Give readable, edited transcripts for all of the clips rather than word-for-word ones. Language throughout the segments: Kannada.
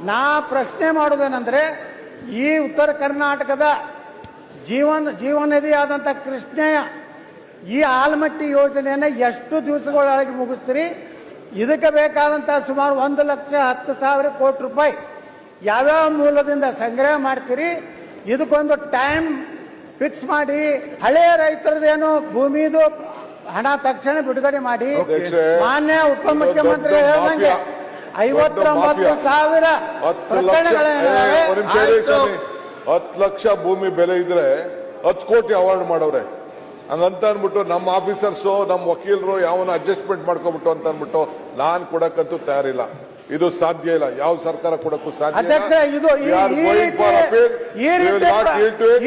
ನಾ ಪ್ರಶ್ನೆ ಮಾಡೋದೇನೆಂದ್ರೆ ಈ ಉತ್ತರ ಕರ್ನಾಟಕದ ಜೀವನದಿ ಆದಂಥ ಕೃಷ್ಣೆಯ ಈ ಆಲ್ಮಟ್ಟಿ ಯೋಜನೆಯನ್ನು ಎಷ್ಟು ದಿವಸಗಳೊಳಗೆ ಮುಗಿಸ್ತೀರಿ? ಇದಕ್ಕೆ ಬೇಕಾದಂಥ ಸುಮಾರು 1,10,000 ಕೋಟಿ ರೂಪಾಯಿ ಯಾವ್ಯಾವ ಮೂಲದಿಂದ ಸಂಗ್ರಹ ಮಾಡ್ತೀರಿ? ಇದಕ್ಕೊಂದು ಟೈಮ್ ಫಿಕ್ಸ್ ಮಾಡಿ, ಹಳೆಯ ರೈತರದೇನು ಭೂಮಿದು ಹಣ ತಕ್ಷಣ ಬಿಡುಗಡೆ ಮಾಡಿ. ಮಾನ್ಯ ಉಪಮುಖ್ಯಮಂತ್ರಿ ಹೇಳ್ದಂಗೆ 59,000 ಪ್ರಕರಣಗಳೇನಿವೆ. 10 ಲಕ್ಷ ಭೂಮಿ ಬೆಲೆ ಇದ್ರೆ 10 ಕೋಟಿ ಅವಾರ್ಡ್ ಮಾಡವ್ರೆ. ಹಂಗಂತ ಅನ್ಬಿಟ್ಟು ನಮ್ಮ ಆಫೀಸರ್ಸು ನಮ್ಮ ವಕೀಲರು ಯಾವನ ಅಡ್ಜಸ್ಟ್ಮೆಂಟ್ ಮಾಡ್ಕೊಬಿಟ್ಟು ಅಂತ ಅನ್ಬಿಟ್ಟು ನಾನ್ ಕೊಡಕ್ಕಂತೂ ತಯಾರಿಲ್ಲ. ಇದು ಸಾಧ್ಯ ಇಲ್ಲ, ಯಾವ ಸರ್ಕಾರ ಕೊಡಕ್ಕೂ ಸಾಧ್ಯ ಇಲ್ಲ. ಅಧ್ಯಕ್ಷ, ಇದು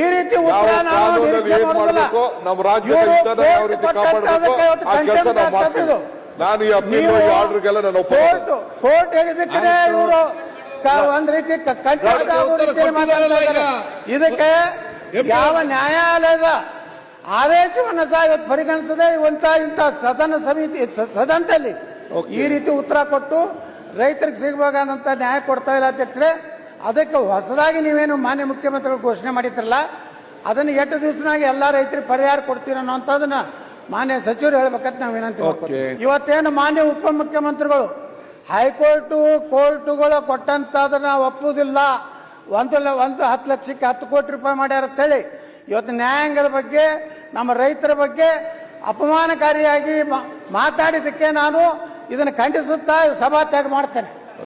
ಈ ರೀತಿ ಉತ್ತರ ನಾವು ನಿರೀಕ್ಷೆ ಮಾಡೋದಿಲ್ಲ. ನಮ್ಮ ರಾಜ್ಯದ ಹಿತನ ಯಾವ ರೀತಿ ಕಾಪಾಡಬೇಕು ಆ ಕೆಲಸ ನಾವು ಮಾಡ್ತೀವಿ. ನಾನು ಈ ಅಪೀಲ್ ಆರ್ಡರ್ಗೆಲ್ಲ ನಾನು ಒಪ್ಪಿಕೊಂಡು ಕೋರ್ಟ್ ಹೇಳಿದಕ್ಕೆ ಇವರು ಒಂದ್ ರೀತಿ ಇದಕ್ಕೆ ಯಾವ ನ್ಯಾಯಾಲಯದ ಆದೇಶವನ್ನು ಸಹ ಇವತ್ತು ಪರಿಗಣಿಸದೆ ಇಂಥ ಸದನ ಸಮಿತಿ ಸದನದಲ್ಲಿ ಈ ರೀತಿ ಉತ್ತರ ಕೊಟ್ಟು ರೈತರಿಗೆ ಸಿಗಬೇಕಾದಂತ ನ್ಯಾಯ ಕೊಡ್ತಾ ಇಲ್ಲ ಅಧ್ಯಕ್ಷರೇ. ಅದಕ್ಕೆ ಹೊಸದಾಗಿ ನೀವೇನು ಮಾನ್ಯ ಮುಖ್ಯಮಂತ್ರಿಗಳು ಘೋಷಣೆ ಮಾಡಿದ್ರಲ್ಲ, ಅದನ್ನು 8 ದಿವಸನಾಗಿ ಎಲ್ಲಾ ರೈತರಿಗೆ ಪರಿಹಾರ ಕೊಡ್ತೀರ ಅನ್ನೋಂಥದನ್ನ ಮಾನ್ಯ ಸಚಿವರು ಹೇಳ್ಬೇಕಂತ ನಾವು ವಿನಂತಿ ಮಾಡ್ತೀವಿ. ಇವತ್ತೇನು ಮಾನ್ಯ ಉಪಮುಖ್ಯಮಂತ್ರಿಗಳು ಹೈಕೋರ್ಟು ಕೋರ್ಟುಗಳು ಕೊಟ್ಟಂತದನ್ನ ಒಪ್ಪುವುದಿಲ್ಲ, 10 ಲಕ್ಷಕ್ಕೆ 10 ಕೋಟಿ ರೂಪಾಯಿ ಮಾಡ್ಯಾರ ಅಂತೇಳಿ ಇವತ್ತು ನ್ಯಾಯಾಂಗದ ಬಗ್ಗೆ ನಮ್ಮ ರೈತರ ಬಗ್ಗೆ ಅಪಮಾನಕಾರಿಯಾಗಿ ಮಾತಾಡಿದ್ದಕ್ಕೆ ನಾನು ಇದನ್ನು ಖಂಡಿಸುತ್ತಾ ಸಭಾತ್ಯಾಗ ಮಾಡ್ತೇನೆ.